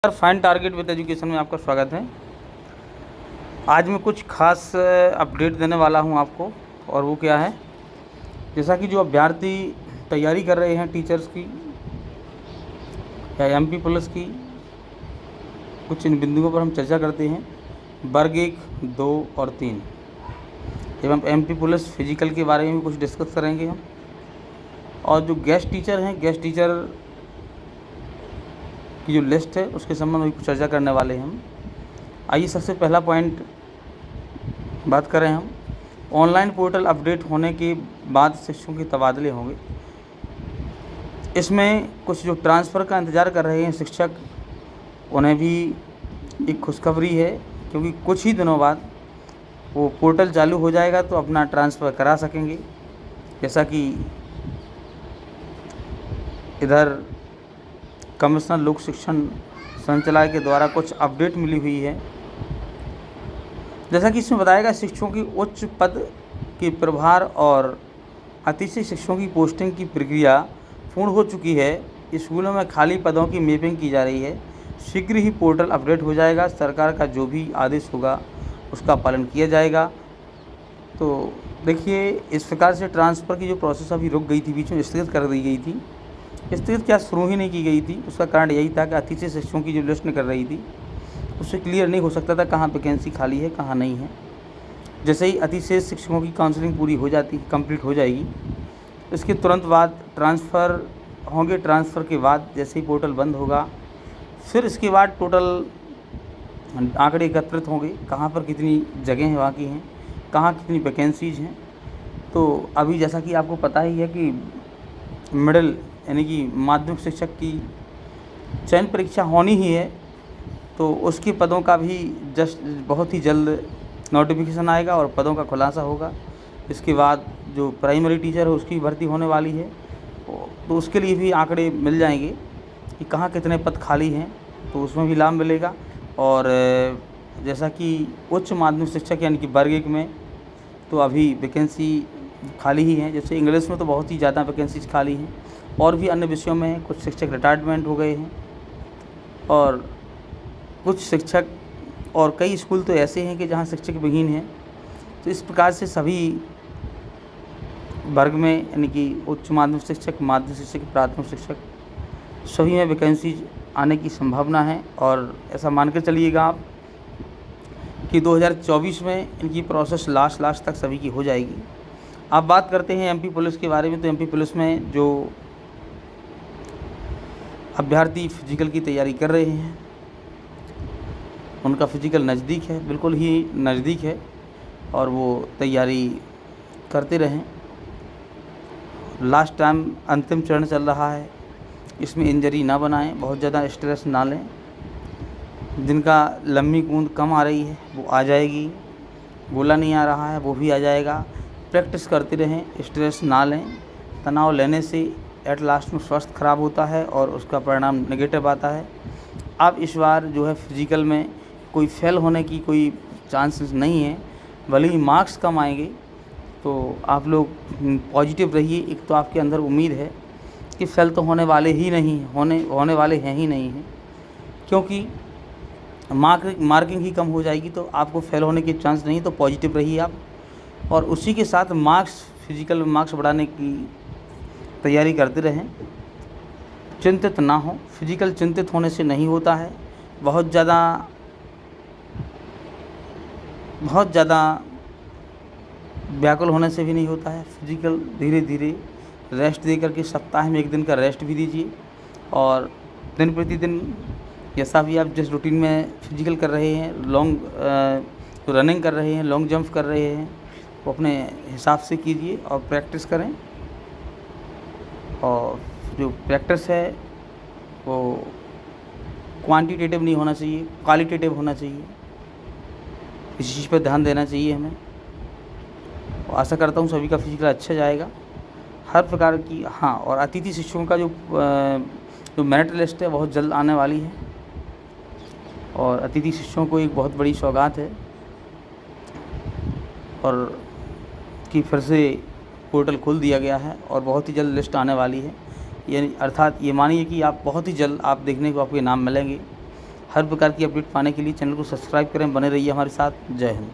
Fine target with education में आपका स्वागत है। आज मैं कुछ खास अपडेट देने वाला हूं आपको, और वो क्या है, जैसा कि जो अभ्यर्थी तैयारी कर रहे हैं टीचर्स की या एमपी पुलिस की, कुछ इन बिंदुओं पर हम चर्चा करते हैं। वर्ग 1, 2 और 3 एवं एमपी पुलिस फिजिकल के बारे में भी कुछ डिस्कस करेंगे हम। और जो गेस्ट टीचर हैं, गेस्ट टीचर की जो लिस्ट है उसके संबंध में कुछ चर्चा करने वाले हैं हम। आइए सबसे पहला पॉइंट बात करें हम। ऑनलाइन पोर्टल अपडेट होने के बाद शिक्षकों के तबादले होंगे। इसमें कुछ जो ट्रांसफ़र का इंतज़ार कर रहे हैं शिक्षक, उन्हें भी एक खुशखबरी है, क्योंकि कुछ ही दिनों बाद वो पोर्टल चालू हो जाएगा तो अपना ट्रांसफ़र करा सकेंगे। जैसा कि इधर कमिश्नर लोक शिक्षण संचालय के द्वारा कुछ अपडेट मिली हुई है। जैसा कि इसमें बताया गया, शिक्षकों की उच्च पद के प्रभार और अतिथि शिक्षकों की पोस्टिंग की प्रक्रिया पूर्ण हो चुकी है। स्कूलों में खाली पदों की मैपिंग की जा रही है। शीघ्र ही पोर्टल अपडेट हो जाएगा। सरकार का जो भी आदेश होगा उसका पालन किया जाएगा। तो देखिए, इस प्रकार से ट्रांसफ़र की जो प्रोसेस अभी रुक गई थी, बीच में स्थगित कर दी गई थी। स्थगित क्या, शुरू ही नहीं की गई थी। उसका कारण यही था कि अतिथि शिक्षकों की जो लिस्ट निकल रही थी उससे क्लियर नहीं हो सकता था कहाँ वैकेंसी खाली है, कहाँ नहीं है। जैसे ही अतिथि शिक्षकों की काउंसलिंग पूरी हो जाती, कंप्लीट हो जाएगी, इसके तुरंत बाद ट्रांसफ़र होंगे। ट्रांसफ़र के बाद जैसे ही पोर्टल बंद होगा, फिर इसके बाद टोटल आंकड़े एकत्रित होंगे, कहाँ पर कितनी जगह बाकी हैं, कहाँ कितनी वैकेंसीज़ हैं। तो अभी जैसा कि आपको पता ही है कि मिडिल यानी कि माध्यमिक शिक्षक की चयन परीक्षा होनी ही है, तो उसके पदों का भी बहुत ही जल्द नोटिफिकेशन आएगा और पदों का खुलासा होगा। इसके बाद जो प्राइमरी टीचर है उसकी भर्ती होने वाली है, तो उसके लिए भी आंकड़े मिल जाएंगे कि कहाँ कितने पद खाली हैं, तो उसमें भी लाभ मिलेगा। और जैसा कि उच्च माध्यमिक शिक्षक यानी कि वर्ग 1 में तो अभी वैकेंसी खाली ही हैं। जैसे इंग्लिश में तो बहुत ही ज़्यादा वैकेंसीज खाली हैं, और भी अन्य विषयों में कुछ शिक्षक रिटायरमेंट हो गए हैं, और कुछ शिक्षक और कई स्कूल तो ऐसे हैं कि जहां शिक्षक विहीन हैं। तो इस प्रकार से सभी वर्ग में यानी कि उच्च माध्यमिक शिक्षक, माध्यमिक शिक्षक, प्राथमिक शिक्षक, सभी में वैकेंसीज आने की संभावना है। और ऐसा मान कर चलिएगा आप कि 2024 में इनकी प्रोसेस लास्ट तक सभी की हो जाएगी। अब बात करते हैं एमपी पुलिस के बारे में। तो एमपी पुलिस में जो अभ्यर्थी फिजिकल की तैयारी कर रहे हैं, उनका फिजिकल नज़दीक है, बिल्कुल ही नज़दीक है, और वो तैयारी करते रहें। लास्ट टाइम अंतिम चरण चल रहा है, इसमें इंजरी ना बनाएं, बहुत ज़्यादा स्ट्रेस ना लें। जिनका लंबी कूद कम आ रही है वो आ जाएगी, गोला नहीं आ रहा है वो भी आ जाएगा। प्रैक्टिस करते रहें, स्ट्रेस ना लें। तनाव लेने से एट लास्ट में स्वास्थ्य खराब होता है और उसका परिणाम नेगेटिव आता है। अब इस बार जो है फिजिकल में कोई फेल होने की कोई चांसेस नहीं है, भले ही मार्क्स कम आएंगे, तो आप लोग पॉजिटिव रहिए। एक तो आपके अंदर उम्मीद है कि फेल तो होने वाले ही नहीं, होने वाले हैं ही नहीं हैं, क्योंकि मार्किंग ही कम हो जाएगी, तो आपको फेल होने के चांस नहीं। तो पॉजिटिव रहिए आप, और उसी के साथ मार्क्स, फिजिकल में मार्क्स बढ़ाने की तैयारी करते रहें। चिंतित ना हो, फिजिकल चिंतित होने से नहीं होता है, बहुत ज़्यादा व्याकुल होने से भी नहीं होता है। फिजिकल धीरे धीरे रेस्ट दे करके सप्ताह में 1 दिन का रेस्ट भी दीजिए, और दिन प्रतिदिन जैसा भी आप जिस रूटीन में फिजिकल कर रहे हैं, लॉन्ग रनिंग कर रहे हैं, लॉन्ग जंप कर रहे हैं, वो अपने हिसाब से कीजिए और प्रैक्टिस करें। और जो प्रैक्टिस है वो क्वांटिटेटिव नहीं होना चाहिए, क्वालिटेटिव होना चाहिए। इस चीज़ पर ध्यान देना चाहिए हमें। और आशा करता हूँ सभी का फिजिकल अच्छा जाएगा, हर प्रकार की। हाँ, और अतिथि शिक्षकों का जो मेरिट लिस्ट है बहुत जल्द आने वाली है, और अतिथि शिक्षकों को एक बहुत बड़ी सौगात है, और कि फिर से पोर्टल खोल दिया गया है और बहुत ही जल्द लिस्ट आने वाली है। यानी अर्थात ये मानिए कि आप बहुत ही जल्द आप देखने को आपके नाम मिलेंगे। हर प्रकार की अपडेट पाने के लिए चैनल को सब्सक्राइब करें, बने रहिए हमारे साथ। जय हिंद।